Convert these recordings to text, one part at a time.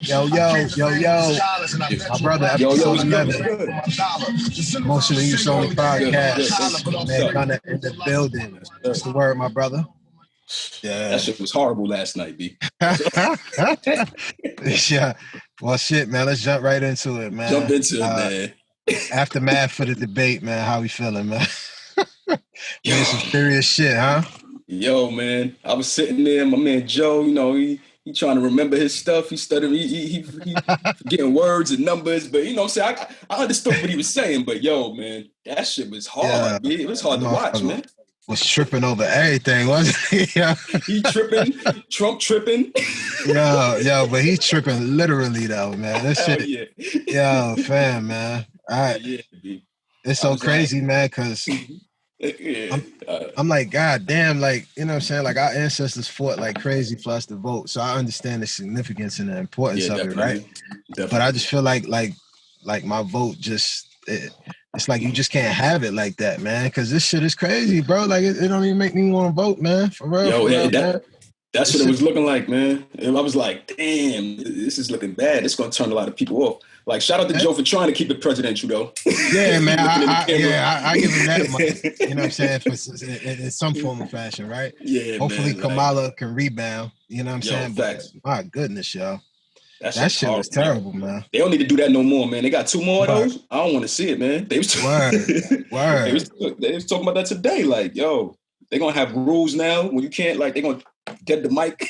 Yo. My brother, Yo, episode what's good? 11. What's good? Emotional Use Only Good. podcast. What's Man, up? Gunna in the building. What's the word, my brother? That Yeah. shit was horrible last night, B. Yeah. Well, shit, man. Let's jump right into it, man. Jump into it, man. Aftermath for the debate, man. How we feeling, man? Yo, Some serious shit, huh? yo, man. I was sitting there, my man Joe, he trying to remember his stuff. He stuttering, he getting words and numbers, but you know what I'm saying? I understood what he was saying, but yo, man, that shit was hard, B. It was hard to watch, man. Was tripping over everything, wasn't he? Yeah. He tripping, Trump tripping. Yo, but he's tripping literally though, man. That shit. Yeah. Yo, fam, man. All right. Yeah, it's so crazy, man, because I'm like, God damn, like, you know what I'm saying? Like, our ancestors fought like crazy for us to vote. So I understand the significance and the importance of it, right? Definitely. But I just feel like my vote just it's like you just can't have it like that, man. Because this shit is crazy, bro. Like, it don't even make me want to vote, man. For real. That's what it was looking like, man. And I was like, damn, this is looking bad. It's going to turn a lot of people off. Like, shout out to Joe for trying to keep it presidential, though. Yeah, man. I give him that much. You know what I'm saying? In some form or fashion, right? Yeah, hopefully man, Kamala can rebound. You know what I'm saying? Facts. But my goodness, yo. That shit was terrible, man. They don't need to do that no more, man. They got 2 more of those. I don't want to see it, man. They was Word. They was talking about that today. Like, yo, they're going to have rules now when you can't, like, they're going to get the mic.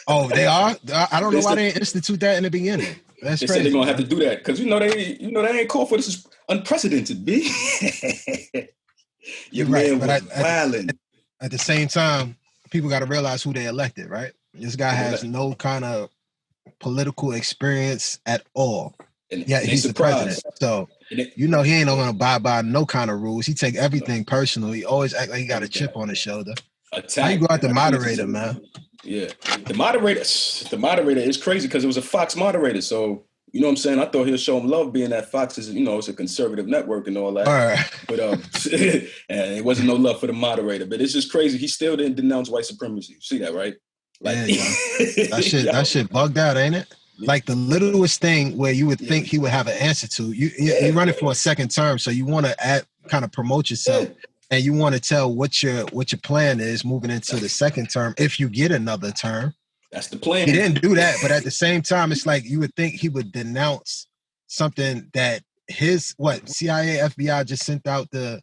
Oh, they are? I don't know why they didn't institute that in the beginning. That's they crazy. Said they're going to have to do that because, they ain't called for this. Is unprecedented, B. Your man was wilding. At the same time, people got to realize who they elected, right? This guy has no kind of political experience at all. Yeah, he's the president. So, he ain't going to abide by no kind of rules. He take everything personal. He always act like he got a chip on his shoulder. How you go out the moderator, man? Yeah. The moderator is crazy because it was a Fox moderator. So, you know what I'm saying? I thought he'll show him love being that Fox is, it's a conservative network and all that. All right. But it wasn't no love for the moderator. But it's just crazy. He still didn't denounce white supremacy. You see that, right? Like, that shit bugged out, ain't it? Like the littlest thing where you would think he would have an answer to. You're running for a second term, so you want to kind of promote yourself. Yeah. And you want to tell what your plan is moving into the second term if you get another term. That's the plan. He didn't do that, but at the same time, it's like you would think he would denounce something that his CIA, FBI just sent out the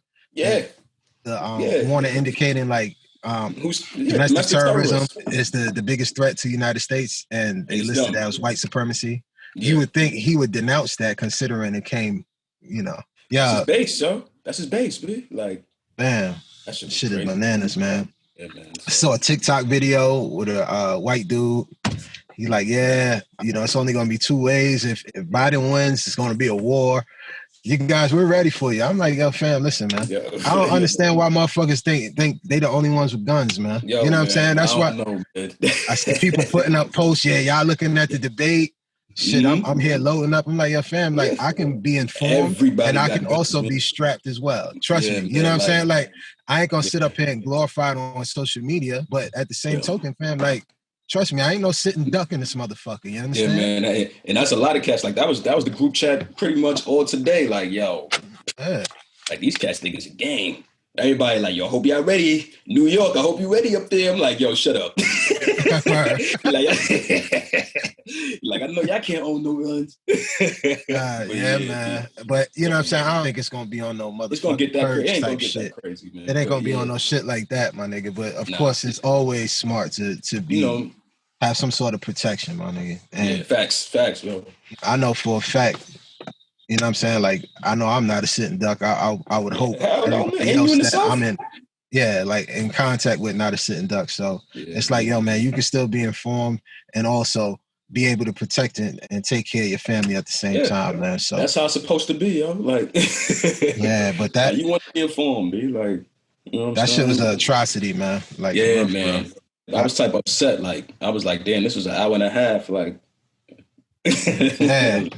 warning indicating like domestic terrorism is the biggest threat to the United States, and they listed that as white supremacy. Yeah. You would think he would denounce that, considering it came, That's his base, yo. That's his base, man. Like. Man, that shit is bananas, man. Yeah, man. I saw a TikTok video with a white dude. He's like, it's only going to be 2 ways. If Biden wins, it's going to be a war. You guys, we're ready for you. I'm like, yo, fam, listen, man. Yo, I don't understand why motherfuckers think they the only ones with guns, man. You know what I'm saying? That's why I see people putting up posts. Yeah, y'all looking at the debate. Shit, I'm here loading up. I'm like, yo, fam, like I can be informed and I can also be strapped as well. Trust me. You know what I'm saying? Like, I ain't gonna sit up here and glorify it on social media, but at the same token, fam, like, trust me, I ain't no sitting duck in this motherfucker. You understand? Yeah, man. And that's a lot of cats. Like that was the group chat pretty much all today. Like, yo, like these cats think it's a game. Everybody like, yo, hope y'all ready. New York, I hope you ready up there. I'm like, yo, shut up. Like, I know y'all can't own no guns. Man. But you know what I'm saying? I don't think it's gonna be on no motherfucking it's gonna get that crazy. It ain't gonna get that crazy, man. It ain't gonna be on no shit like that, my nigga. But of course, it's always smart to be have some sort of protection, my nigga. And facts, bro. I know for a fact. You know what I'm saying? Like, I know I'm not a sitting duck. I would hope everybody else that I'm in contact with, not a sitting duck. So it's like, yo, man, you can still be informed and also be able to protect it and take care of your family at the same time, man. So that's how it's supposed to be, yo. Like, but that you want to be informed, be like, that shit was an atrocity, man. Like, man. I was type upset. Like, I was like, damn, this was an hour and a half. Like. And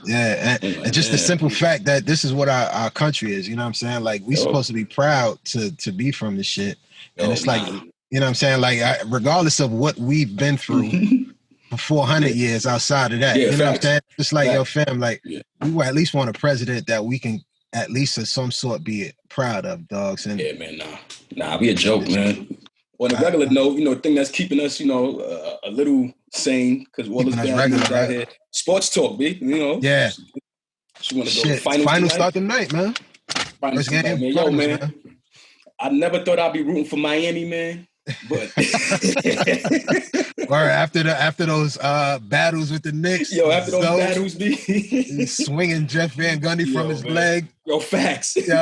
just the simple fact that this is what our country is, you know what I'm saying? Like, we supposed to be proud to be from this shit. And it's like, you know what I'm saying? Like, regardless of what we've been through, for 400 years outside of that. Yeah, you know facts. what I'm saying? Just like, Facts. yo, fam, like, we would at least want a president that we can at least of some sort be proud of, dogs. And yeah, man, nah, we a joke, man. On a regular note, you know, the thing that's keeping us, you know, a little sane because all this bad news out here. Sports talk, B. You know. Yeah. You want to go finals tonight? Start tonight, man. Finals tonight, man. Yo, man. I never thought I'd be rooting for Miami, man. But or after those battles with the Knicks, after those battles, B, he's swinging Jeff Van Gundy from his leg. Yo, facts. Yeah.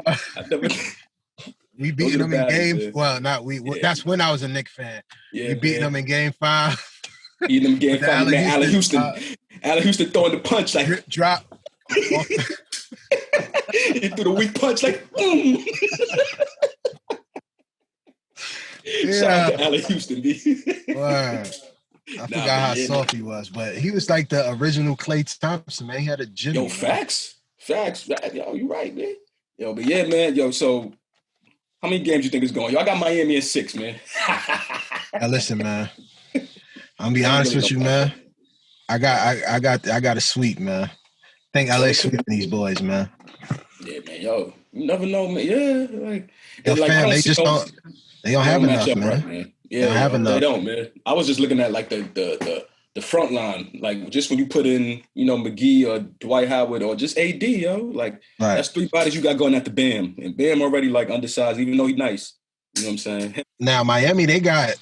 We beating them in game. Well, not we. Yeah. That's when I was a Knicks fan. Yeah, we beating them in game 5. Beating them in game 5. Man, Allen Houston. Allen Houston throwing the punch like drop. He threw the weak punch like. Shout out to Allen Houston, B. Word. I forgot how soft he was, but he was like the original Klay Thompson, man. He had a gym. Yo, facts. Yo, you right, man. Yo, but yeah, man. Yo, so how many games you think is going? Yo, I got Miami in 6, man. Now listen, man. I'm gonna be honest with you, man. I got a sweep, man. I think LA sweeping these boys, man. Yeah, man. Yo, you never know, man. Yeah, like, yo, fam, they just don't. They don't have enough, man. Right, man. Yeah, they don't have enough. They don't, man. I was just looking at like the front line, like just when you put in, you know, McGee or Dwight Howard or just AD, yo, like that's 3 bodies you got going at the Bam, and Bam already like undersized, even though he's nice. You know what I'm saying? Now Miami, they got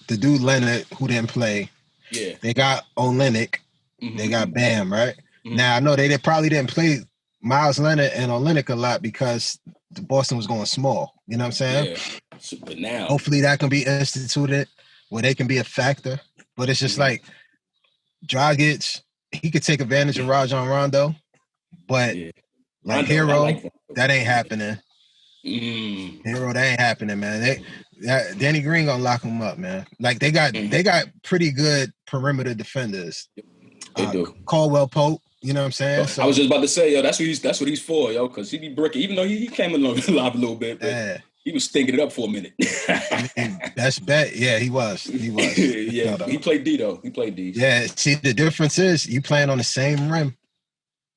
the dude Leonard who didn't play. Yeah, they got Olynyk. Mm-hmm. They got Bam, right? Mm-hmm. Now I know they probably didn't play Miles Leonard and Olynyk a lot because the Boston was going small. You know what I'm saying? Yeah. But now, hopefully that can be instituted where they can be a factor. But it's just like Dragic, he could take advantage of Rajon Rondo, but like Rondo, Hero, that ain't happening. Hero, that ain't happening, man. Danny Green gonna lock him up, man. Like they got pretty good perimeter defenders. They do. Caldwell Pope. You know what I'm saying? So, I was just about to say, yo, that's what he's for, yo, because he be bricking. Even though he came alive a little bit, but he was stinking it up for a minute. Best bet, yeah, he was. Yeah, he played D though. He played D. Yeah, see, the difference is you playing on the same rim.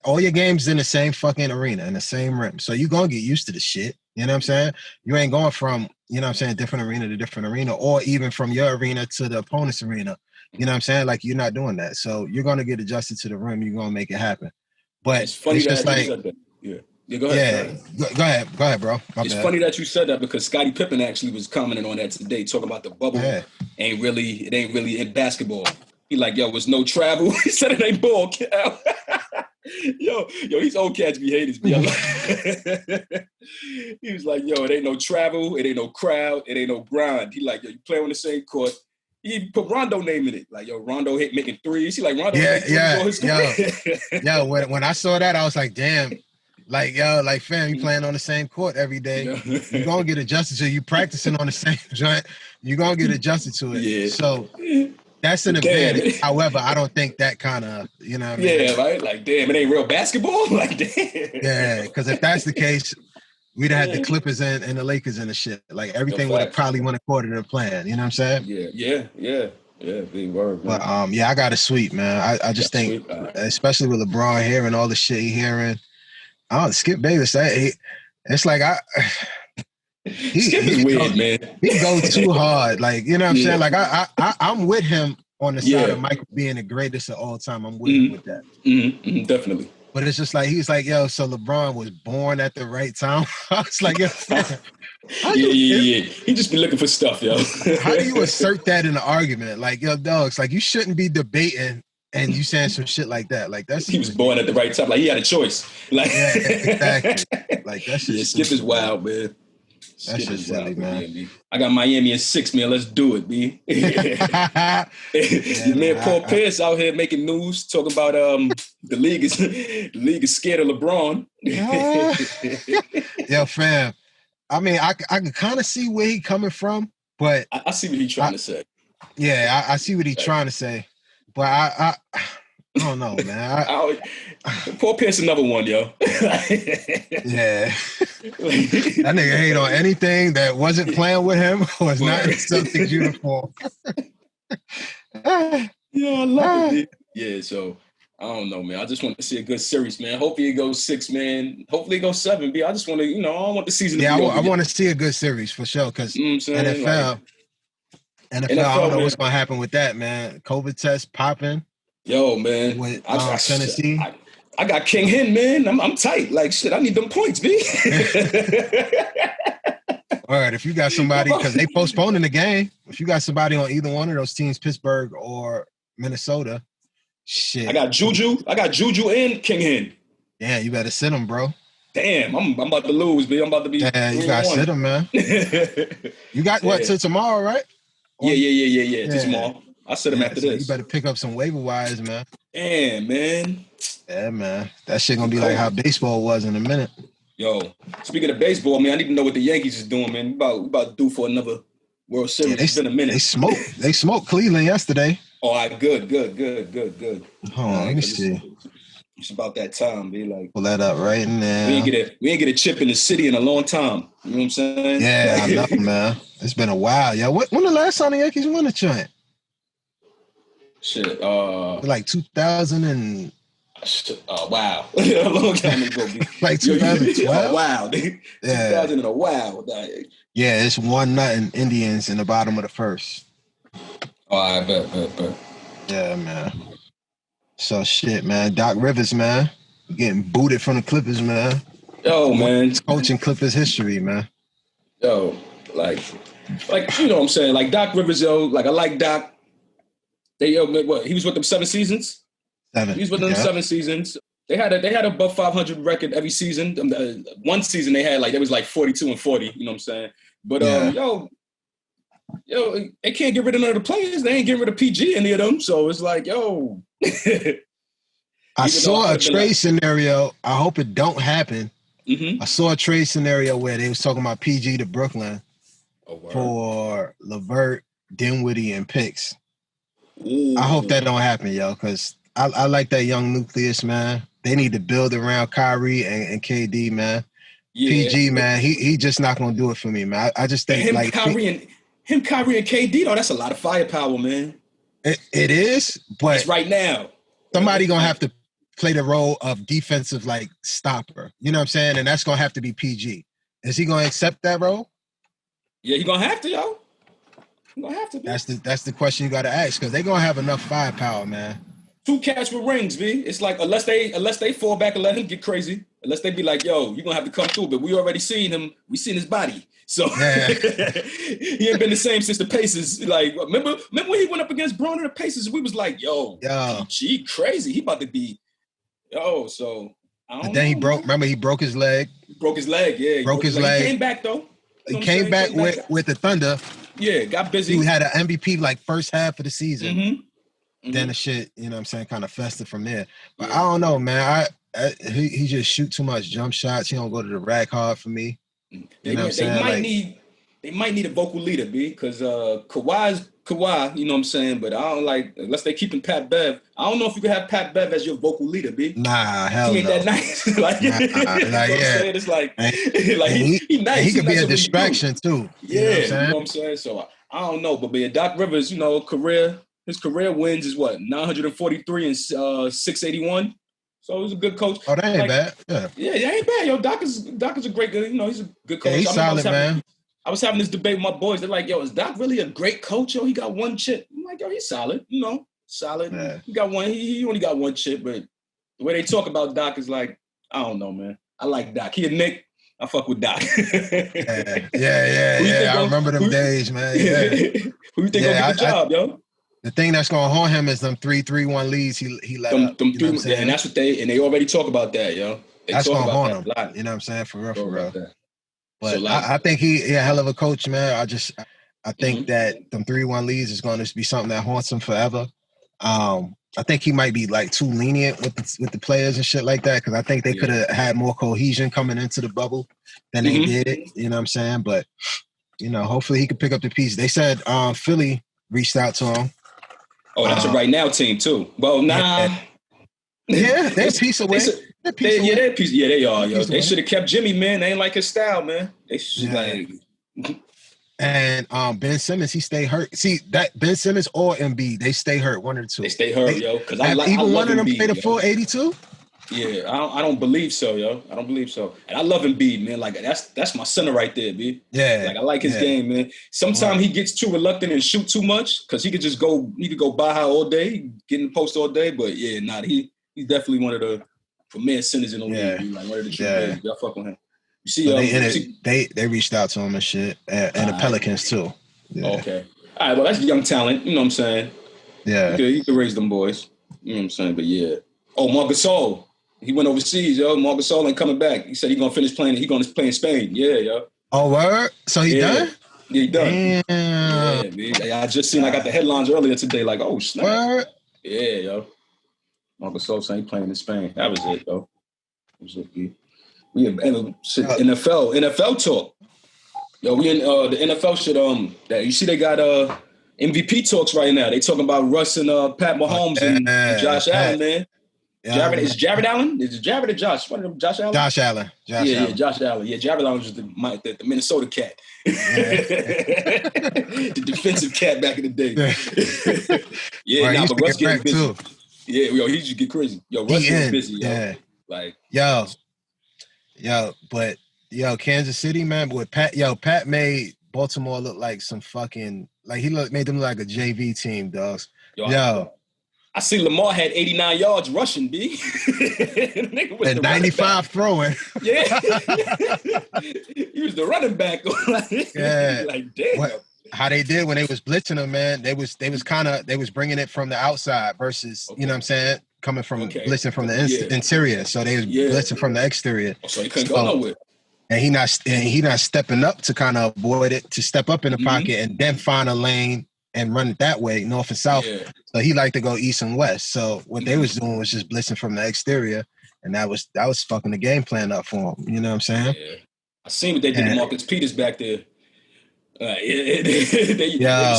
All your games in the same fucking arena, in the same rim. So you gonna get used to the shit. You know what I'm saying? You ain't going from, you know what I'm saying, different arena to different arena, or even from your arena to the opponent's arena. You know what I'm saying? Like, you're not doing that. So you're going to get adjusted to the rim. You're going to make it happen. But it's just like, go ahead. Go ahead, bro. It's funny that you said that because Scottie Pippen actually was commenting on that today, talking about the bubble. It ain't really in basketball. He like, yo, it's no travel. He said it ain't ball. yo, these old cats be haters. He was like, yo, it ain't no travel. It ain't no crowd. It ain't no grind. He like, yo, you play on the same court. He put Rondo name in it. Like, yo, Rondo making threes. He like, Rondo Yo, when I saw that, I was like, damn. Like, yo, like, fam, you playing on the same court every day. You're going to get adjusted to it. You practicing on the same joint. You're going to get adjusted to it. Yeah. So that's an advantage. However, I don't think that kind of, you know what I mean? Yeah, right? Like, damn, it ain't real basketball? Like, damn. Yeah, because if that's the case, we'd have had the Clippers and the Lakers and the shit. Like, everything would have probably went according to the plan. You know what I'm saying? Yeah. Big word, man. But I got a sweep, man. I just think, especially with LeBron hearing all the shit he hearing. Skip Bayless. It's like Skip is weird, man. He go too hard. Like, you know what I'm saying? Like, I'm with him on the side of Michael being the greatest of all time. I'm with him with that. Mm-hmm. Definitely. But it's just like, he's like, yo, so LeBron was born at the right time. I was like, yo, He just be looking for stuff, yo. How do you assert that in an argument? Like, yo, dogs, like, you shouldn't be debating and you saying some shit like that. Like, that's he was born at the right time. Like, he had a choice. Like, exactly. Like, that's just Skip is wild, man. That's just silly, man. I got Miami in 6, man. Let's do it, B. Your man Paul Pierce out here making news, talking about the league is scared of LeBron. Yo, fam. I mean, I can kind of see where he coming from, but I see what he's trying to say. Yeah, I see what he's trying to say, but I don't know, man. Paul Pierce another one, yo. Yeah. That nigga hate on anything that wasn't playing with him or was not in the Celtics uniform. Yeah, I love it, B. Yeah, so I don't know, man. I just want to see a good series, man. Hopefully it goes 6, man. Hopefully it goes 7, B. I just want to, I don't want the season to be over I yet. want to see a good series for sure because You know what I'm saying? NFL, Like, I don't know man. what's going to happen with that, man. COVID test popping. Yo, man. With Tennessee. I got King Hen, man. I'm tight. Like, shit, I need them points, B. All right, if you got somebody, because they postponing the game, if you got somebody on either one of those teams, Pittsburgh or Minnesota, shit. I got Juju and King Hen. Yeah, you better sit them, bro. Damn, I'm about to lose, B. I'm about to be. Yeah, you got to sit them, man. You got what till tomorrow, right? Yeah. Till tomorrow. I'll sit them after this. You better pick up some waiver wires, man. Damn, man. Yeah, man. That shit gonna be like how baseball was in a minute. Yo, speaking of baseball, man, I need to know what the Yankees is doing, man. We about to do for another World Series. It's been a minute. They smoked Cleveland yesterday. All right, good. Hold on, let me see. It's about that time, be like. Pull that up right now. We ain't get a chip in the city in a long time. You know what I'm saying? Yeah, I know, man. It's been a while. Yeah, when the last time the Yankees won a joint? Shit. Like 2000 and. Wow. A long time ago. Like 2012? Wow. Yeah. 2000 and a wow. Yeah, it's 1-0 Indians in the bottom of the first. Oh, I bet. Yeah, man. So shit, man. Doc Rivers, man. Getting booted from the Clippers, man. Yo, man. Coaching Clippers history, man. Yo, like you know what I'm saying? Like Doc Rivers, yo, like I like Doc. He was with them 7 seasons? 7. He was with them 7 seasons. They had above 500 record every season. One season they was like 42 and 40. You know what I'm saying? But yo, they can't get rid of none of the players. They ain't getting rid of PG any of them. So it's like, yo. I saw a trade scenario. I hope it don't happen. Mm-hmm. I saw a trade scenario where they was talking about PG to Brooklyn for LeVert, Dinwiddie, and picks. Ooh. I hope that don't happen, yo, because I like that young nucleus, man. They need to build around Kyrie and KD, man. Yeah. PG, man, he just not gonna do it for me, man. I just think Kyrie and KD, though, that's a lot of firepower, man. It is, but it's right now. Somebody gonna have to play the role of defensive stopper. You know what I'm saying? And that's gonna have to be PG. Is he gonna accept that role? Yeah, he gonna have to, yo. He gonna have to. That's the question you gotta ask, because they gonna have enough firepower, man. 2 cats with rings, B. It's like unless they fall back and let him get crazy, unless they be like, yo, you're gonna have to come through. But we already seen him, we seen his body. So yeah. He ain't been the same since the Pacers. Like, remember when he went up against Braun and the Pacers? We was like, yo. PG crazy. He about to be, yo. So I don't know. Then he broke his leg. Broke his leg, yeah. Broke his leg. He came back though. He came back with the Thunder. Yeah, got busy. He had an MVP first half of the season. Mm-hmm. Then the shit, you know what I'm saying, kind of festered from there. But I don't know, man. He just shoot too much jump shots. He don't go to the rack hard for me. You know what I'm saying? They might need a vocal leader, B, because Kawhi's Kawhi, you know what I'm saying? But I don't unless they keeping Pat Bev. I don't know if you can have Pat Bev as your vocal leader, B. Nah, hell no. He ain't that nice. You know what I'm saying? It's he nice. He could be a distraction too. Yeah, you know what I'm saying? So I don't know. But Doc Rivers, his career wins is what, 943 and 681. So he's a good coach. Oh, that ain't bad. Yeah, that ain't bad. Yo, Doc is a great good. He's a good coach. Yeah, he's solid, man. I was having this debate with my boys. They're like, yo, is Doc really a great coach? Yo, he got 1 chip. I'm like, yo, he's solid. Solid. Yeah. He got one. He only got 1 chip. But the way they talk about Doc is like, I don't know, man. I like Doc. He a Nick. I fuck with Doc. Yeah. I remember them days, man. Yeah. Who you think gonna get the job, yo? The thing that's gonna haunt him is them 3-1 leads he let up. And that's what they already talk about that, yo. That's gonna haunt him. You know what I'm saying? For real. But so I think he a hell of a coach, man. I think that them 3-1 leads is going to be something that haunts him forever. I think he might be too lenient with the players and shit like that, because I think they could have had more cohesion coming into the bubble than they did. You know what I'm saying? But hopefully he could pick up the piece. They said Philly reached out to him. Oh, that's a right now team too. Well, nah. Yeah, they're a piece away. They're a piece. Yeah, they are. Yo, they should have kept Jimmy, man. They ain't like his style, man. They should And Ben Simmons, he stay hurt. See that Ben Simmons or Embiid, they stay hurt. One or two. They stay hurt, yo. Because I even love one of them Embiid, played a yo. full 82. Yeah, I don't believe so, yo. I don't believe so. And I love Embiid, man. Like that's my center right there, B. Yeah. Like I like his game, man. Sometimes he gets too reluctant and shoot too much because he could go by high all day, get in the post all day. But yeah, he's definitely one of the premier centers in the league. Dude. Like one of the true bigs. Y'all fuck with him. You see, they reached out to him and shit, and the Pelicans too. Yeah. Okay. All right. Well, that's young talent. You know what I'm saying? Yeah. You could raise them boys. You know what I'm saying? But yeah. Oh, Marc Gasol. He went overseas, yo. Marc Gasol ain't coming back. He said he's gonna finish playing. He's gonna play in Spain. Yeah, yo. Oh, word? So he done? Yeah, he done. Damn. Yeah, man. I just seen. I got the headlines earlier today. Like, oh snap. Word? Yeah, yo. Marc Gasol saying he playing in Spain. That was it, though. That was it, B. We have NFL talk. Yo, we in the NFL shit. That you see, they got MVP talks right now. They talking about Russ and Pat Mahomes and Josh Allen, man. Yeah, is Jared Allen? Is it Jared or Josh? What are them, Josh Allen? Josh Allen. Yeah, Josh Allen. Yeah, Jared Allen was the Minnesota cat. Yeah. The defensive cat back in the day. Yeah, but Russ getting busy. Too. Yeah, yo, he just get crazy. Yo, Russ getting busy, yo. Yeah. Like, but Kansas City, man, with Pat made Baltimore look like some fucking, like made them look like a JV team, dogs. Yo. I see Lamar had 89 yards rushing, B. And 95 throwing. Yeah. He was the running back. Like, damn. How they did when they was blitzing them, man, they was bringing it from the outside versus, you know what I'm saying, coming from blitzing from the interior. So they was blitzing from the exterior. So he couldn't go nowhere. And he not stepping up to kind of avoid it, to step up in the pocket and then find a lane and run it that way, north and south. Yeah. So he liked to go east and west. So what they was doing was just blitzing from the exterior, and that was fucking the game plan up for him. You know what I'm saying? Yeah. I seen what they did to Marcus Peters back there. They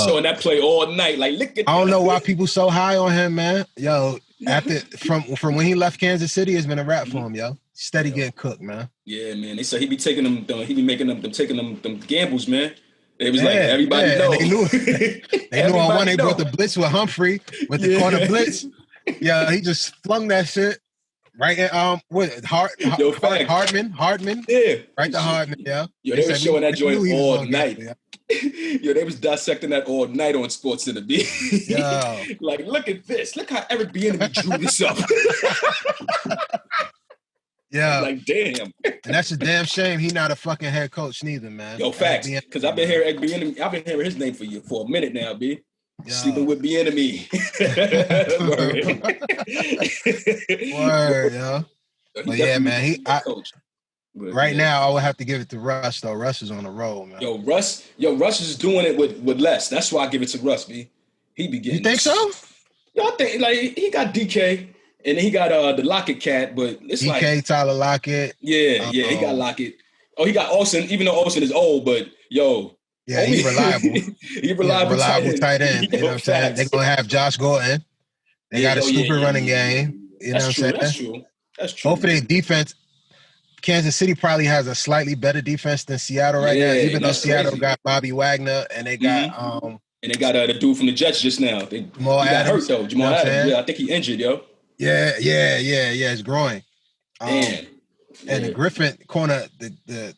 showing that play all night. Like, look at I don't know why people so high on him, man. Yo, after from when he left Kansas City, it's been a wrap for him, yo. Steady getting cooked, man. Yeah, man. They said he be taking them. He be making them taking them gambles, man. It was like everybody know. They knew on one. They brought the blitz with Humphrey with the corner blitz. Yeah, he just flung that shit right at Hardman. Yeah, right to Hardman. Yeah. Yo, they were showing that joint all night. Yo, they was dissecting that all night on SportsCenter. Like, look at this. Look how Eric Bieniemy drew this up. Yeah, like damn, and that's a damn shame. He not a fucking head coach neither, man. Yo, facts. Because I've been hearing Bieniemy. I've been hearing his name for a minute now, B. Sleeping with Bieniemy. Word, yo. But yeah, man. Coach. Right now, I would have to give it to Russ though. Russ is on the roll, man. Yo, Russ is doing it with less. That's why I give it to Russ, B. He be getting. You think so? Yo, I think like he got DK. And then he got the Lockett cat, but it's DK, like Tyler Lockett. Yeah, he got Lockett. Oh, he got Austin, even though Austin is old, but yo. Yeah, he's reliable. He's reliable tight end. You know what I'm saying? They're gonna have Josh Gordon. They got a stupid running game. You know what I'm saying? That's true. Both of their defense, Kansas City probably has a slightly better defense than Seattle right now, even though Seattle got Bobby Wagner and they got and they got the dude from the Jets just now. He got hurt though. Jamal Adams. Yeah, I think he injured, yo. Yeah, it's growing. And the Griffin corner, the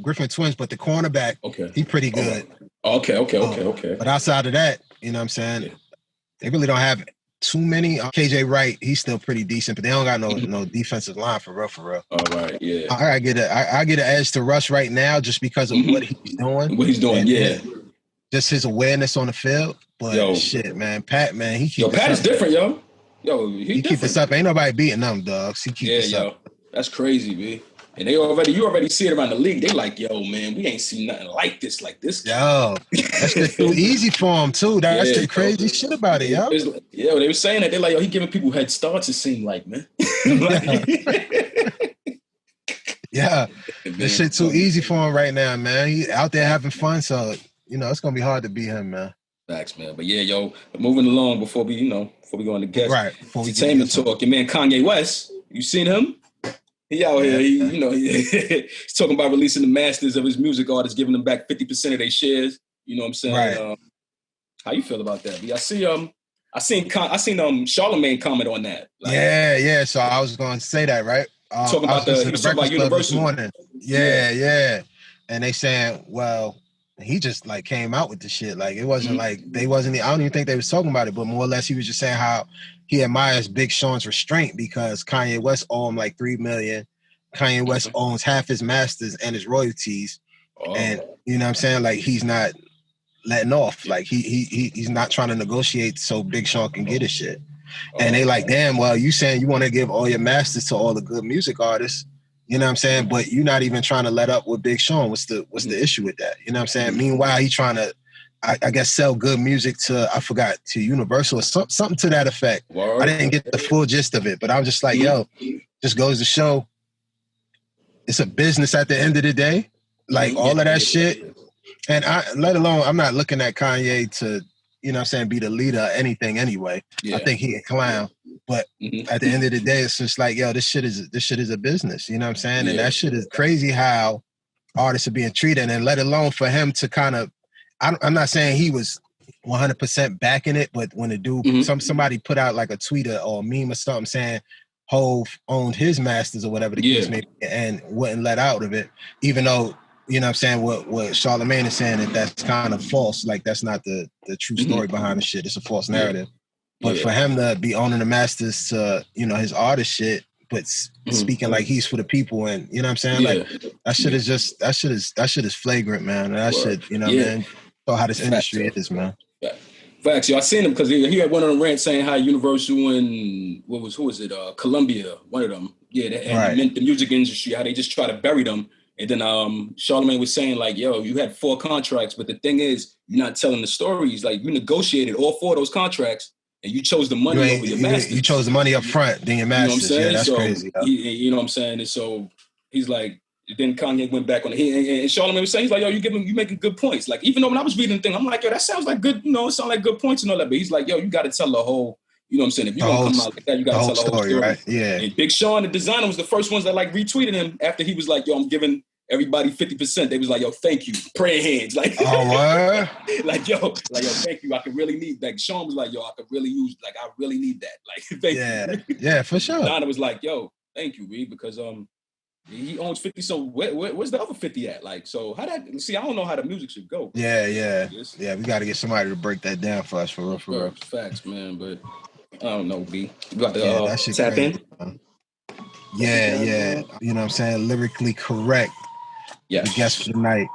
Griffin twins, but the cornerback, he pretty good. Okay. But outside of that, you know what I'm saying, they really don't have too many. KJ Wright, he's still pretty decent, but they don't got no defensive line for real. All right, yeah. I get an edge to Russ right now just because of what he's doing. What he's doing, just his awareness on the field. But shit, man, Pat, man, Pat is different, yo. Yo, he keep this up. Ain't nobody beating them, dogs. He keep this up. That's crazy, B. And you already see it around the league. They like, yo, man, we ain't seen nothing like this. Yo, that's just too easy for him too. That's the crazy shit about it, yo. They were saying that. They're like, yo, he giving people head starts, it seemed like, man. Yeah. This shit too easy for him right now, man. He out there having fun, so it's gonna be hard to beat him, man. Facts, man. But yeah, yo, moving along before we go on the guest. Right. Entertainment talk. Your man Kanye West, you seen him? He out here, he's talking about releasing the masters of his music artists, giving them back 50% of their shares. You know what I'm saying? Right. How you feel about that? I seen Charlamagne comment on that. Like, yeah. So I was going to say that, right? Talking about he was talking about Universal this morning. Yeah. And they saying, well, he just like came out with the shit. Like it wasn't like I don't even think they was talking about it, but more or less he was just saying how he admires Big Sean's restraint because Kanye West owed him like $3 million. Kanye West owns half his masters and his royalties. And you know what I'm saying? Like he's not letting off. Like he's not trying to negotiate so Big Sean can get his shit. And they like, damn, well, you saying you want to give all your masters to all the good music artists, you know what I'm saying? But you're not even trying to let up with Big Sean. What's the issue with that? You know what I'm saying? Meanwhile, he's trying to, I guess, sell good music to Universal or something to that effect. Word. I didn't get the full gist of it, but I was just like, yo, just goes to show it's a business at the end of the day. Like all of that shit. And I'm not looking at Kanye to, you know what I'm saying, be the leader of anything anyway. Yeah. I think he a clown. But at the end of the day, it's just like, yo, this shit is a business. You know what I'm saying? Yeah. And that shit is crazy how artists are being treated. And let alone for him to kind of, I'm not saying he was 100% backing it, but when the dude, somebody put out like a tweet or a meme or something saying Hov owned his masters or whatever the case may be and wouldn't let out of it, even though, you know what I'm saying, what Charlamagne is saying, that's kind of false. Like, that's not the true story behind the shit. It's a false narrative. But for him to be owning the masters to, you know, his artist shit, but speaking like he's for the people and, you know what I'm saying? Like, that shit is flagrant, man. That shit, you know what I mean? So how this industry is, man. Facts, yo. I seen him because he had one on the rant saying how Universal and who was it? Columbia, one of them. Yeah, and the music industry, how they just try to bury them. And then Charlamagne was saying like, yo, you had 4 contracts, but the thing is, you're not telling the stories. Like, you negotiated all 4 of those contracts, and you chose the money over your masters. You chose the money up front, then your masters. You know what I'm saying? That's crazy. You know what I'm saying? And so he's like, then Kanye went back on it. And Charlamagne was saying, he's like, yo, you making good points. Like, even though when I was reading the thing, I'm like, yo, that sounds like good, it sound like good points and all that. But he's like, yo, you got to tell the whole, you know what I'm saying? If you're going to come out like that, you got to tell the whole story. Right? Yeah. And Big Sean, the designer, was the first ones that like retweeted him after he was like, yo, I'm giving everybody 50%. They was like, yo, thank you. Praying hands. Like, like, yo, thank you. I could really need that. Like, Sean was like, yo, I could really use, like, I really need that. Like, thank you. Yeah, for sure. Donna was like, yo, thank you, Reed, because he owns 50. So where's the other 50 at? Like, so how that? See, I don't know how the music should go. Yeah. We got to get somebody to break that down for us, for real. Facts, man. But I don't know, B. You got to tap in. Yeah. You know what I'm saying? Lyrically correct. Yeah. The guest for the night.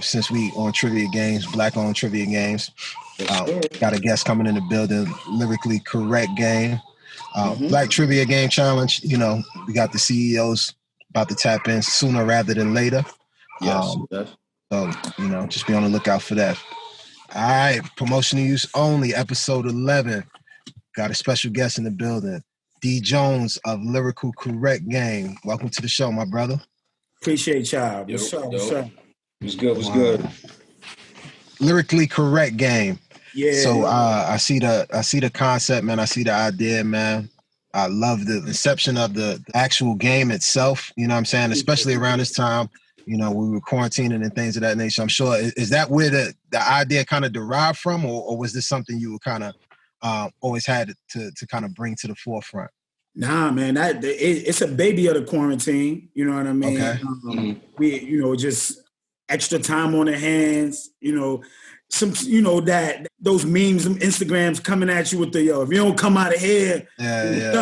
Since we on Trivia Games, Black-owned Trivia Games, got a guest coming in the building. Lyrically correct game. Black Trivia Game Challenge. You know, we got the CEOs about to tap in sooner rather than later. Yes. So, you know, just be on the lookout for that. All right, Promotional Use Only, episode 11. Got a special guest in the building. D. Jones of Lyrical Correct Game. Welcome to the show, my brother. Appreciate y'all. What's up? What's good? Lyrically Correct Game. Yeah. So I see the concept, man. I see the idea, man. I love the inception of the actual game itself. You know what I'm saying? Especially around this time, you know, we were quarantining and things of that nature. I'm sure. Is that where the idea kind of derived from, or was this something you were kind of always had to kind of bring to the forefront? Nah, man, it's a baby of the quarantine. You know what I mean? Okay. We, just extra time on the hands. Some, that those memes, them Instagrams coming at you with the if you don't come out of here, I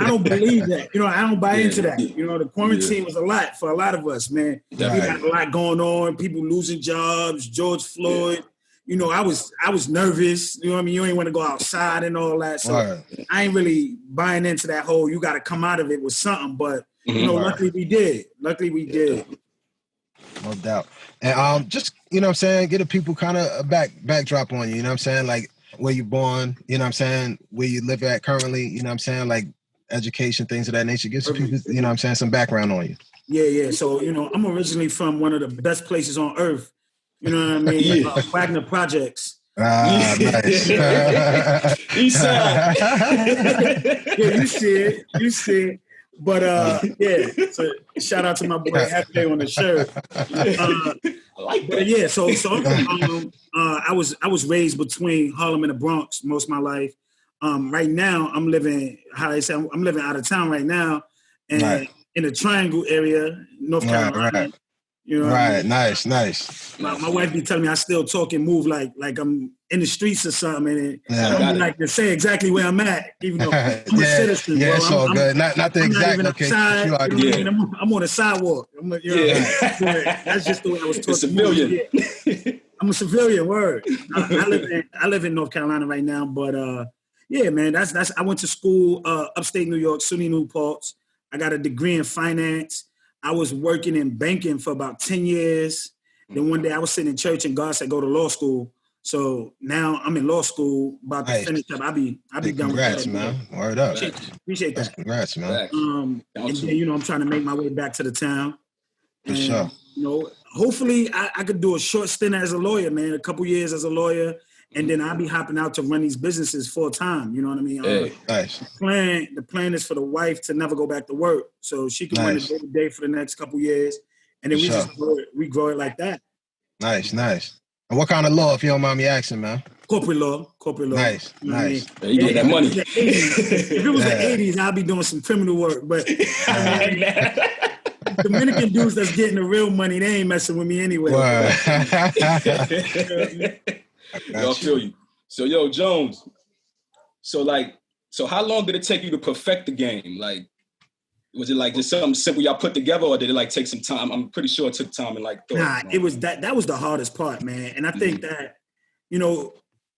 don't believe that. I don't buy into that. The quarantine was a lot for a lot of us, man. Definitely. We got a lot going on. People losing jobs. George Floyd. I was nervous. You know what I mean? You ain't want to go outside and all that. So I ain't really buying into that whole you got to come out of it with something. But luckily we did. No doubt. And just what I'm saying, get the people kind of a backdrop on you. You know what I'm saying? Like where you born. You know what I'm saying? Where you live at currently. You know what I'm saying? Like education, things of that nature. Get some people. You know what I'm saying? Some background on you. Yeah. So I'm originally from one of the best places on earth. You know what I mean? Wagner Projects. Nice. East side. Yeah, you see it. But yeah, so shout out to my boy Happy Day on the shirt. I like that. But yeah, so I was raised between Harlem and the Bronx most of my life. Right now, I'm living out of town right now, and in the Triangle area, North Carolina. Right. You know right. I mean? Nice. My wife be telling me I still talk and move like I'm in the streets or something, and I'm like to say exactly where I'm at, even though I'm a citizen. Yeah, bro. it's all good. Not the exact location. Outside, you know what I mean? I'm on a sidewalk. That's just the way I was taught. A civilian. I'm a civilian. Word. I live in North Carolina right now, but yeah, man. That's. I went to school upstate New York, SUNY Newport. I got a degree in finance. I was working in banking for about 10 years. Then one day I was sitting in church and God said, go to law school. So now I'm in law school, about to finish up. I'll be done with that. Congrats, man. Word up. Appreciate that. Congrats, man. And then, I'm trying to make my way back to the town. For sure. Hopefully I could do a short stint as a lawyer, man, a couple years as a lawyer. And then I'll be hopping out to run these businesses full time. You know what I mean? Nice. The plan is for the wife to never go back to work, so she can run it day to day for the next couple years, and then we grow it like that. Nice. And what kind of law, if you don't mind me asking, man? Corporate law. Nice. You know what I mean? You get that money. If it was the 80s, I'd be doing some criminal work, but Dominican dudes that's getting the real money, they ain't messing with me anyway. I feel you. So, Jones. So how long did it take you to perfect the game? Like, was it like just something simple y'all put together, or did it like take some time? I'm pretty sure it took time and like thought. It was that was the hardest part, man. And I think that,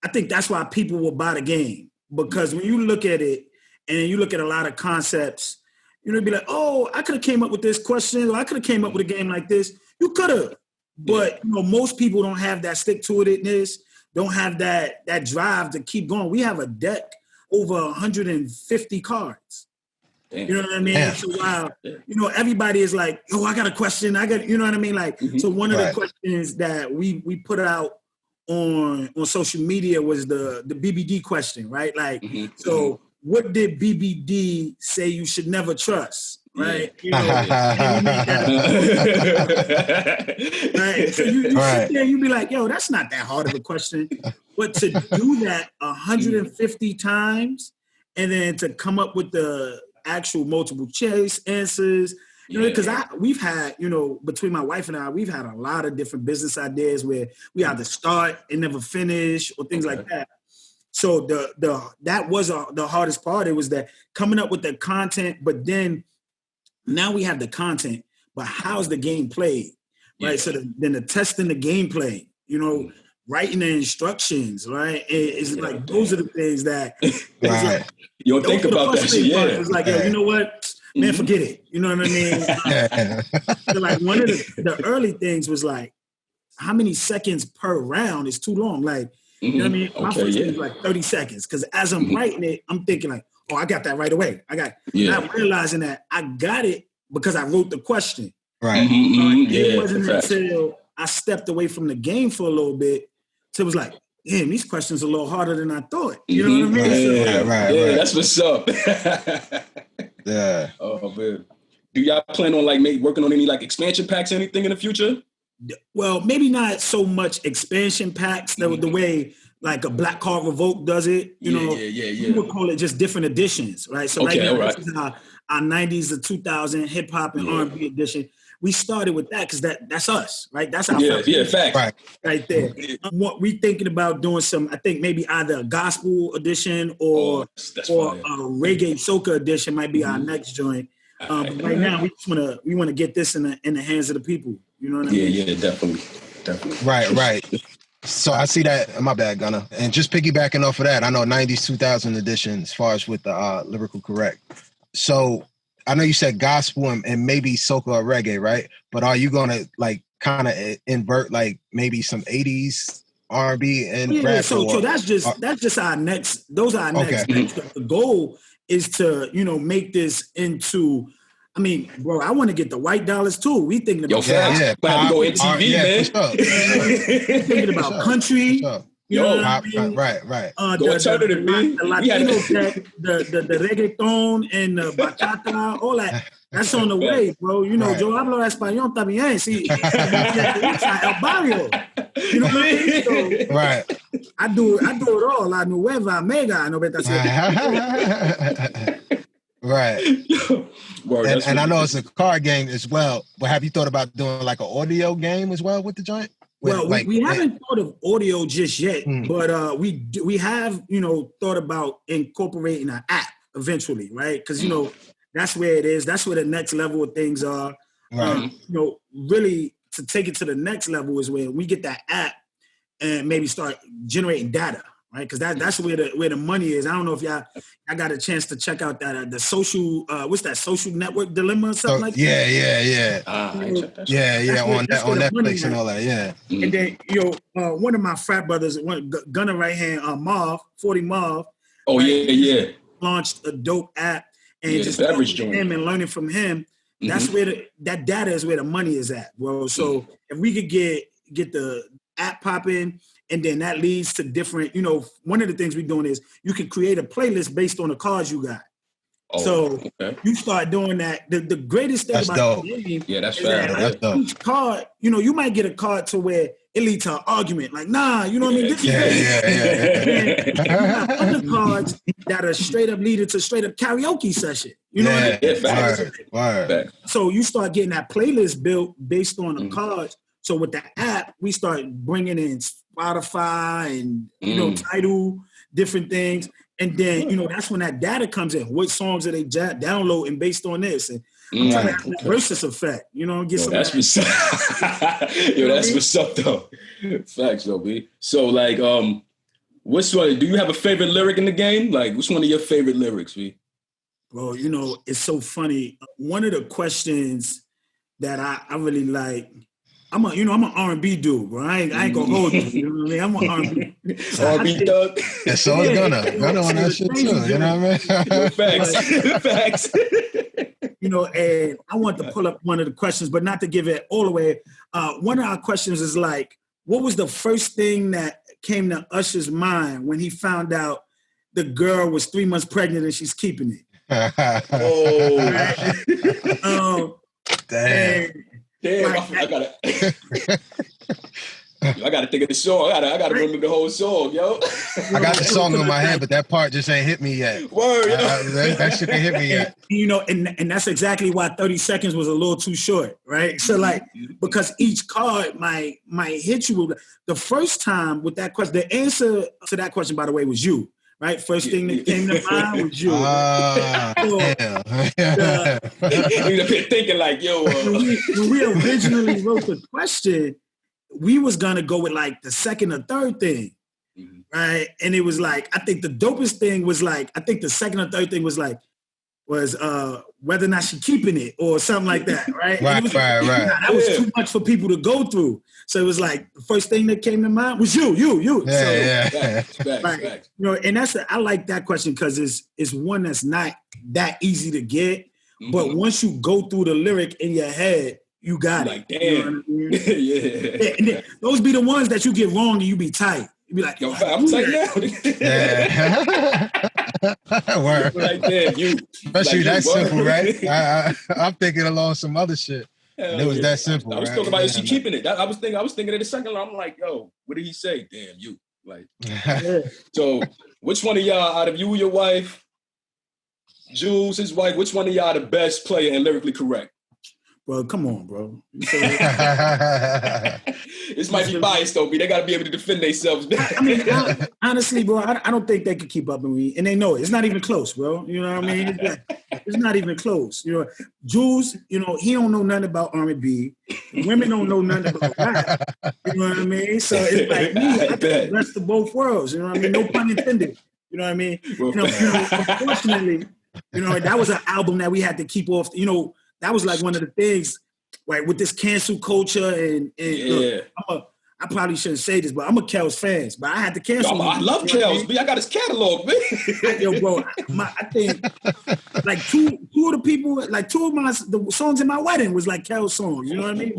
I think that's why people will buy the game, because when you look at it and you look at a lot of concepts, be like, oh, I could have came up with this question, or I could have came up with a game like this. You could have, but most people don't have that stick to itness. Don't have that drive to keep going. We have a deck over 150 cards. Damn. You know what I mean? Damn. So while, everybody is like, I got a question. You know what I mean? Like, so one of the questions that we put out on social media was the BBD question, right? Like, so what did BBD say you should never trust? Right, and right. So you sit there, you be like, that's not that hard of a question. But to do that 150 times and then to come up with the actual multiple choice answers, because we've had, between my wife and I, we've had a lot of different business ideas where we either start and never finish or things like that. So that was the hardest part. It was that coming up with the content, but then now we have the content, but how's the game played, right? Yeah. So then the testing the gameplay, writing the instructions, right? It's like those are the things that you don't think about that shit. Yeah, it's like, you know what, man, forget it. You know what I mean? So like one of the early things was like, how many seconds per round is too long? Like, you know what I mean? My first thing was like 30 seconds, because as I'm writing it, I'm thinking like, oh, I got that right away. Not realizing that I got it because I wrote the question. Right. It wasn't until I stepped away from the game for a little bit, so it was like, damn, these questions are a little harder than I thought. You know what I mean? Right. That's what's up. Yeah. Oh man. Do y'all plan on like working on any like expansion packs or anything in the future? Well, maybe not so much expansion packs the way like a Black Card Revoke does it. We would call it just different editions, right? So right now, this is our 90s to 2000 hip hop and R&B edition. We started with that because that's us, right? That's our fact. Right there. What we thinking about doing I think maybe either a gospel edition or a reggae soca edition might be our next joint. But right now, we want to get this in the hands of the people. You know what I mean? Yeah, definitely. Right. So I see that. My bad, Gunna. And just piggybacking off of that, I know 90s, 2000 edition as far as with the lyrical correct. So I know you said gospel and maybe soca or reggae, right? But are you gonna like kind of invert like maybe some 80s R&B and rap? So that's just our next. Those are our next. The goal is to make this into. I mean, bro, I want to get the white dollars too. We thinking about go MTV, man. Thinking about country. You know what I mean? Right. The alternative, the Latino tech, the reggaeton and the bachata, all that. That's on the way, bro. You know, yo hablo español también. See, El Barrio. You know what I mean? So, right. I do it all. La Nueva Mega 97. Right. Word, and I know it's a card game as well, but have you thought about doing like an audio game as well with the joint? Well, we haven't thought of audio just yet, but we have, you know, thought about incorporating an app eventually, right? Because, you know, that's where it is. That's where the next level of things are. Right. You know, really to take it to the next level is where we get that app and maybe start generating data, right? Because that's where the money is. I don't know if y'all got a chance to check out that the social what's that, social network dilemma or something like that. Yeah. On Netflix and all that. Yeah. And then one of my frat brothers, Gunner right hand, Marv, 40 Marv. Oh right, launched a dope app and just learning him and learning from him. That's where that data is where the money is at, bro. So if we could get the app popping, and then that leads to different, you know, one of the things we're doing is you can create a playlist based on the cards you got. You start doing that. The greatest thing about the game that's is that each card, you know, you might get a card to where it leads to an argument. Like, nah, you know what I mean? This is other cards that are straight up leading to straight up karaoke session. You know what I mean? So you start getting that playlist built based on the cards. So with the app, we start bringing in Spotify and, you know, Tidal, different things. And then, you know, that's when that data comes in. What songs are they downloading based on this? And I'm trying to have the versus effect, you know, get some. That's what's up. That's what's up, though. Facts, though, B. So, like, which one? Do you have a favorite lyric in the game? Like, which one of your favorite lyrics, B? Well, you know, it's so funny. One of the questions that I really like, I'm an R&B dude, bro. I ain't gonna hold you. You know what I mean? I'm an R&B. R&B thug. Yeah, so it's Gunna on that shit too. You know what I mean? Facts. You know, and I want to pull up one of the questions, but not to give it all away. One of our questions is like, what was the first thing that came to Usher's mind when he found out the girl was 3 months pregnant and she's keeping it? Damn. Damn, I gotta think of the song. I gotta remember the whole song, yo. I got the song in my head, but that part just ain't hit me yet. Word, that shit ain't hit me yet. You know, and that's exactly why 30 seconds was a little too short, right? So like, because each card might hit you with the first time with that question. The answer to that question, by the way, was you. Right, first thing that came to mind was you. You're thinking like, yo. When we originally wrote the question, we was gonna go with like the second or third thing, right? And it was like, I think the dopest thing was like, I think the second or third thing was whether or not she keeping it or something like that, right? Right. That was too much for people to go through. So it was like the first thing that came to mind was you. Facts. You know, and I like that question because it's one that's not that easy to get, but once you go through the lyric in your head, you got like, it. Damn. You know what I mean? And then, those be the ones that you get wrong and you be tight. You be like, yo, I'm tight now. Word. Like, damn, you. Especially like, that simple, right? I'm thinking along some other shit. And it was that simple. I was talking about is she keeping it? I was thinking at the second line. I'm like, yo, what did he say? Damn, you. Like, so which one of y'all out of you, your wife, Jules, his wife, which one of y'all the best player and lyrically correct? Well, come on, bro. This might be biased, though, but they got to be able to defend themselves. I mean, honestly, bro, I don't think they could keep up with me. And they know it. It's not even close, bro. You know what I mean? It's not even close. You know, Jules, you know, he don't know nothing about R&B. Women don't know nothing about rap. You know what I mean? So it's like me, I got the best of both worlds. You know what I mean? No pun intended. You know what I mean? Unfortunately, you know, that was an album that we had to keep off, you know. That was like one of the things, like with this cancel culture and look, I probably shouldn't say this, but I'm a Kels fan, but I had to cancel. I love Kels, B. I got his catalog, man. Yo, bro, I think like two of the people, like two of the songs in my wedding was like Kels songs. You know what I mean?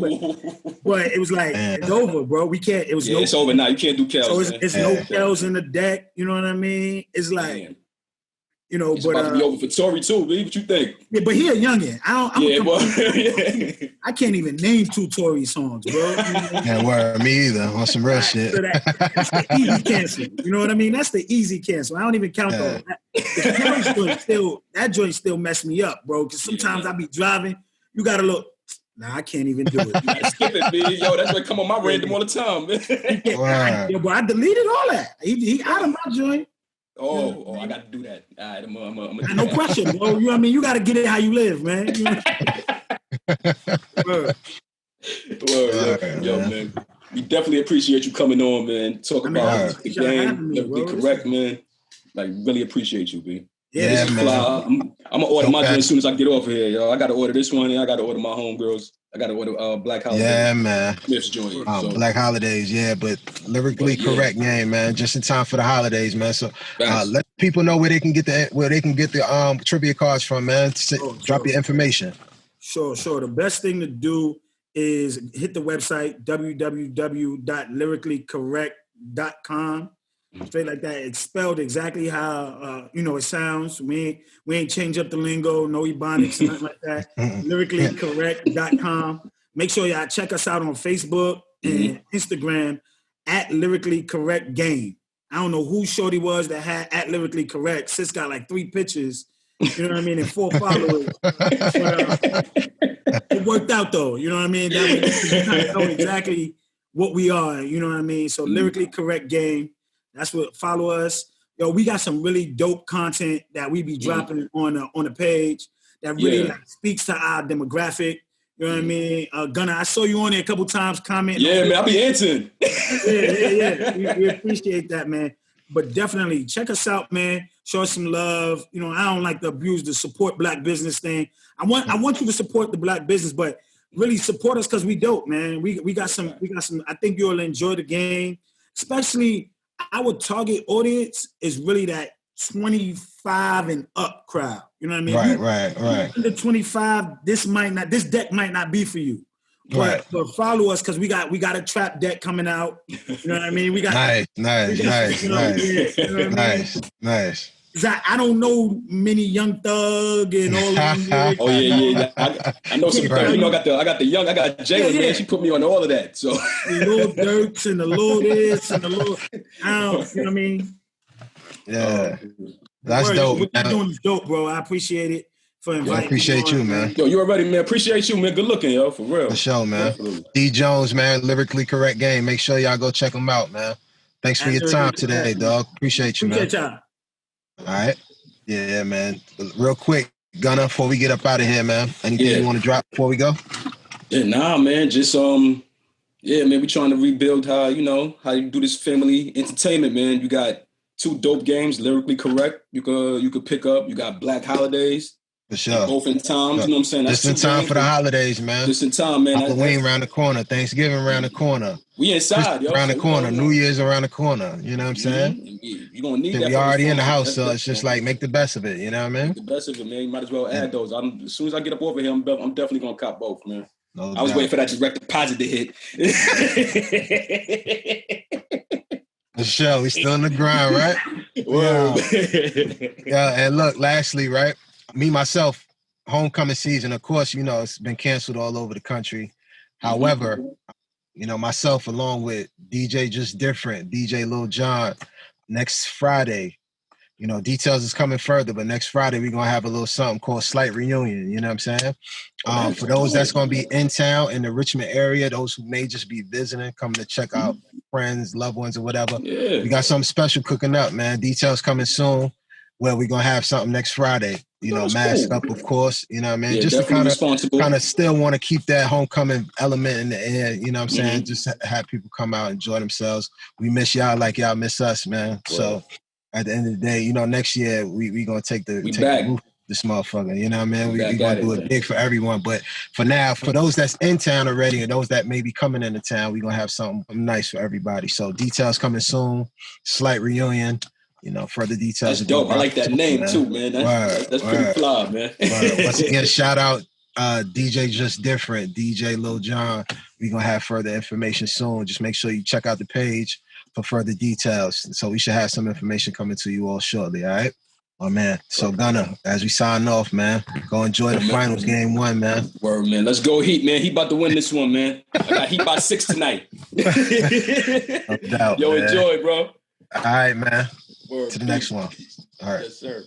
But it was like it's over, bro. We can't. It was it's over now. You can't do Kels. So it's no Kels in the deck. You know what I mean? It's like. You know, it's about to be over for Tory too, B. What you think? Yeah, but he a youngin. I can't even name 2 Tory songs, bro. Yeah, word, me either. On some real shit. So that's the easy cancel. You know what I mean? That's the easy cancel. I don't even count those. That joint still mess me up, bro. Because sometimes I be driving. You gotta look. Nah, I can't even do it. You skip it, B. Yo, that's what come on my random all the time, man. Yo, but I deleted all that. He out of my joint. Oh, I got to do that. All right, I'm gonna no pressure, bro. You know what I mean? You got to get it how you live, man. You know Word, yo, man. We definitely appreciate you coming on, man. Talk about the game, lyrically correct, man. Like, really appreciate you, B. Yeah, man. I'm gonna order my joint as soon as I get off of here, yo. I got to order this one, and I got to order my homegirls. I got to order Black Holidays. Yeah, man. Smith's joint. Black Holidays, yeah, but lyrically correct game, man. Just in time for the holidays, man. So let people know where they can get the trivia cards from, man. Drop your information. Sure. The best thing to do is hit the website www.lyricallycorrect.com. Straight like that. It's spelled exactly how it sounds. We ain't change up the lingo, no ebonics, nothing like that. Lyricallycorrect.com. Make sure y'all check us out on Facebook and Instagram at Lyrically Correct Game. I don't know who shorty was that had at Lyrically Correct. Sis got like 3 pictures, you know what I mean, and 4 followers. It worked out though, you know what I mean? That way you kind of know exactly what we are, you know what I mean? So Lyrically Correct Game. That's what, follow us. Yo, we got some really dope content that we be dropping on the page that really speaks to our demographic. You know what I mean? Gunner, I saw you on there a couple times commenting. Yeah, man, I be answering. Yeah. We appreciate that, man. But definitely check us out, man. Show us some love. You know, I don't like to abuse the support Black business thing. I want you to support the Black business, but really support us because we dope, man. We got some. I think you'll enjoy the game, especially. Our target audience is really that 25 and up crowd. You know what I mean? Right. Under 25, this deck might not be for you. But follow us because we got a trap deck coming out. You know what I mean? We got nice. I don't know many Young Thug and all of them. Oh yeah. I know some. You know, I got Jayla, man. She put me on all of that. So the Lil Durks and the Lil this and the Lil, you know what I mean? Yeah, that's dope. What you're doing is dope, bro. I appreciate it for inviting me. I appreciate you, man. Yo, you already, man. Appreciate you, man. Good looking, yo, for real. For sure, man. D Jones, man. Lyrically Correct Game. Make sure y'all go check him out, man. Thanks for your time today, dog. Appreciate you, man. Appreciate y'all. All right. Yeah, man. Real quick, Gunner, before we get up out of here, man. Anything you want to drop before we go? Yeah, nah, man. Just man, we trying to rebuild how you do this family entertainment, man. You got 2 dope games, Lyrically Correct. You could pick up. You got Black Holidays. For sure. Both in time, you know what I'm saying? That's just in time for the holidays, man. Just in time, man. Halloween around the corner, Thanksgiving around the corner. We inside, yo. Around the corner, New Year's around the corner. You know what I'm saying? You're gonna need that. We already in the house, so it's just like make the best of it. You know what I mean? Make the best of it, man. You might as well add those. As soon as I get up over here, I'm definitely gonna cop both, man. I was waiting for that direct deposit to hit. For sure, we still in the grind, right? Yeah, and look, lastly, right? Me myself, homecoming season, of course, it's been canceled all over the country. However, myself along with DJ Just Different, DJ Lil Jon, next Friday, details is coming further, but next Friday we're gonna have a little something called Slight Reunion. You know what I'm saying? For those that's gonna be in town in the Richmond area, those who may just be visiting, coming to check out friends, loved ones, or whatever. Yeah. We got something special cooking up, man. Details coming soon. Where we're gonna have something next Friday. Mask up, of course. You know what I mean? Yeah, just to kind of still want to keep that homecoming element in the air. You know what I'm saying? Just have people come out and enjoy themselves. We miss y'all like y'all miss us, man. Wow. So at the end of the day, next year we gonna take the roof this motherfucker. You know what I mean? We're going to do it big for everyone. But for now, for those that's in town already and those that may be coming into town, we're going to have something nice for everybody. So details coming soon. Slight reunion. You know, further details. That's dope. I like that name too, man. That's pretty fly, man. Once again, shout out DJ Just Different, DJ Lil Jon. We're going to have further information soon. Just make sure you check out the page for further details. So we should have some information coming to you all shortly, all right? Oh, man. So, Gunner, as we sign off, man, go enjoy the finals, game 1, man. Word, man. Let's go Heat, man. He about to win this one, man. I got Heat by 6 tonight. No doubt, Yo, man. enjoy, bro. All right, man. Word, to the next one. All right. Yes, sir.